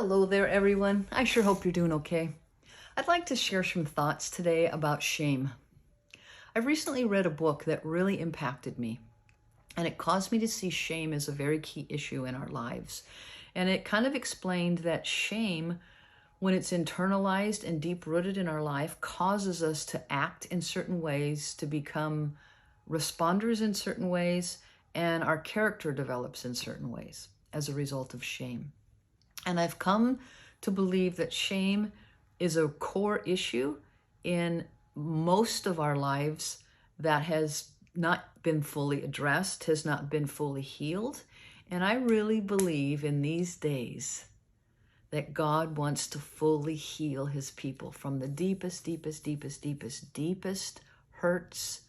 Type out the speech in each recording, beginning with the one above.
Hello there, everyone. I sure hope you're doing okay. I'd like to share some thoughts today about shame. I recently read a book that really impacted me, and it caused me to see shame as a very key issue in our lives. And it kind of explained that shame, when it's internalized and deep-rooted in our life, causes us to act in certain ways, to become responders in certain ways, and our character develops in certain ways as a result of shame. And I've come to believe that shame is a core issue in most of our lives that has not been fully addressed, has not been fully healed. And I really believe in these days that God wants to fully heal his people from the deepest hurts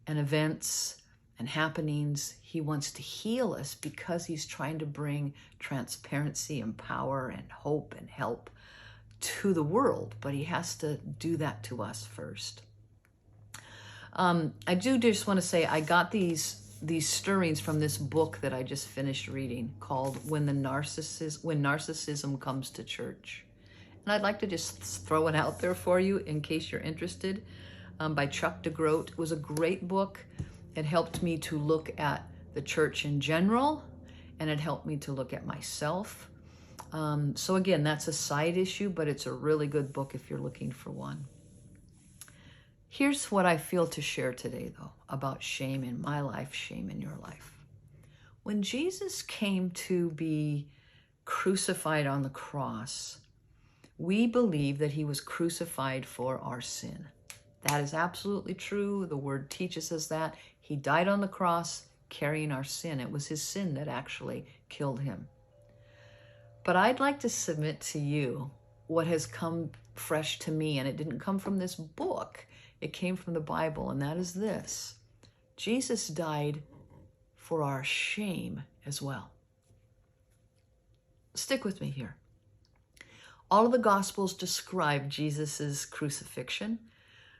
and events and happenings. He wants to heal us because he's trying to bring transparency and power and hope and help to the world, but he has to do that to us first. I do just want to say I got these stirrings from this book that I just finished reading called When Narcissism Comes to Church. And I'd like to just throw it out there for you in case you're interested, by Chuck DeGroat. It was a great book. It helped me to look at the church in general, and it helped me to look at myself. So again, that's a side issue, but it's a really good book if you're looking for one. Here's what I feel to share today, though, about shame in my life, shame in your life. When Jesus came to be crucified on the cross, we believe that he was crucified for our sin. That is absolutely true. The word teaches us that. He died on the cross carrying our sin. It was his sin that actually killed him. But I'd like to submit to you what has come fresh to me, and it didn't come from this book. It came from the Bible, and that is this. Jesus died for our shame as well. Stick with me here. All of the Gospels describe Jesus's crucifixion.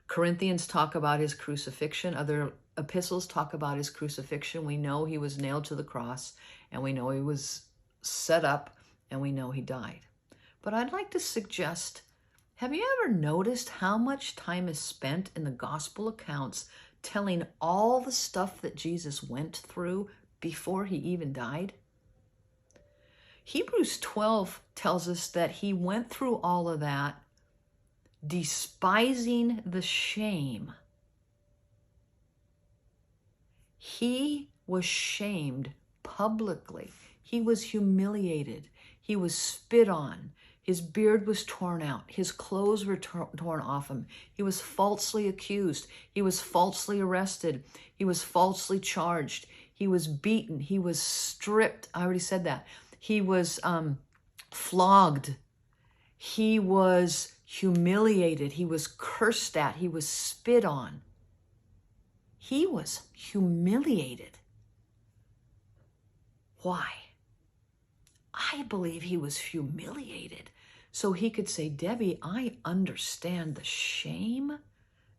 Corinthians talk about his crucifixion. Other epistles talk about his crucifixion. We know he was nailed to the cross, and we know he was set up, and we know he died. But I'd like to suggest, have you ever noticed how much time is spent in the gospel accounts telling all the stuff that Jesus went through before he even died? Hebrews 12 tells us that he went through all of that, despising the shame. He was shamed publicly. He was humiliated. He was spit on. His beard was torn out. His clothes were torn off him. He was falsely accused. He was falsely arrested. He was falsely charged. He was beaten. He was stripped. I already said that. He was flogged. He was humiliated. He was cursed at. He was spit on. He was humiliated. Why? I believe he was humiliated so he could say, Debbie, I understand the shame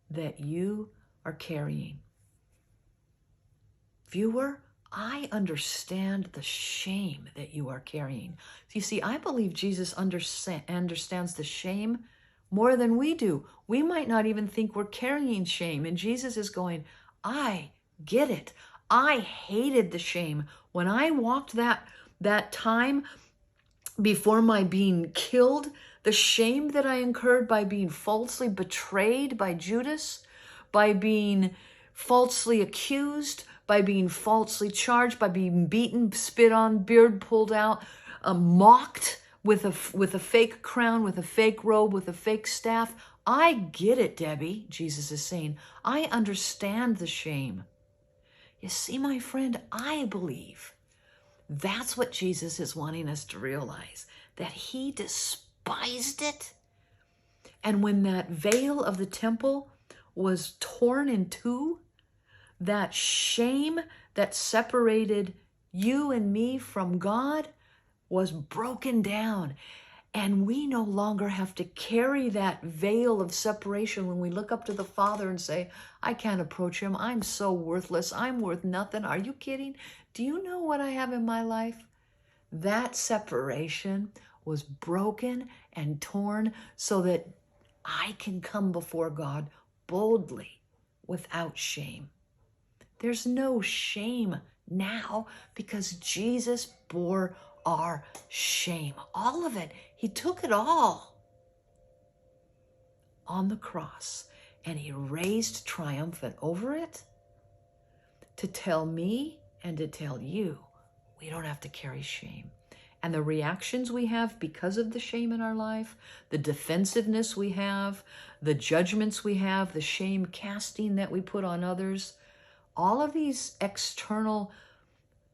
that you are carrying. Viewer, I understand the shame that you are carrying. You see, I believe Jesus understands the shame more than we do. We might not even think we're carrying shame. And Jesus is going, I get it. I hated the shame. When I walked that time before my being killed, the shame that I incurred by being falsely betrayed by Judas, by being falsely accused, by being falsely charged, by being beaten, spit on, beard pulled out, mocked with a fake crown, with a fake robe, with a fake staff. I get it, Debbie, Jesus is saying. I understand the shame. You see, my friend, I believe that's what Jesus is wanting us to realize, that he despised it. And when that veil of the temple was torn in two, that shame that separated you and me from God was broken down. And we no longer have to carry that veil of separation when we look up to the Father and say, I can't approach him. I'm so worthless. I'm worth nothing. Are you kidding? Do you know what I have in my life? That separation was broken and torn so that I can come before God boldly without shame. There's no shame now because Jesus bore our shame. All of it. He took it all on the cross, and he raised triumphant over it to tell me and to tell you we don't have to carry shame. And the reactions we have because of the shame in our life, the defensiveness we have, the judgments we have, the shame casting that we put on others, all of these external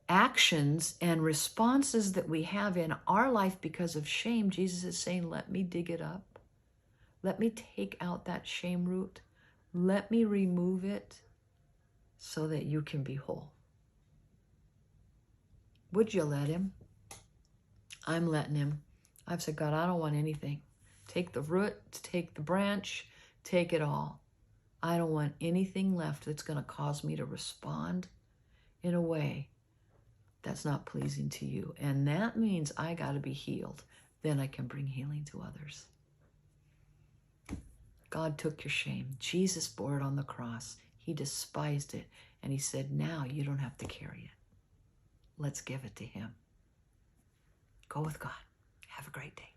actions and responses that we have in our life because of shame, Jesus is saying, let me dig it up. Let me take out that shame root. Let me remove it so that you can be whole. Would you let him? I'm letting him. I've said, God, I don't want anything. Take the root, take the branch, take it all. I don't want anything left that's going to cause me to respond in a way that's not pleasing to you. And that means I got to be healed. Then I can bring healing to others. God took your shame. Jesus bore it on the cross. He despised it. And he said, now you don't have to carry it. Let's give it to him. Go with God. Have a great day.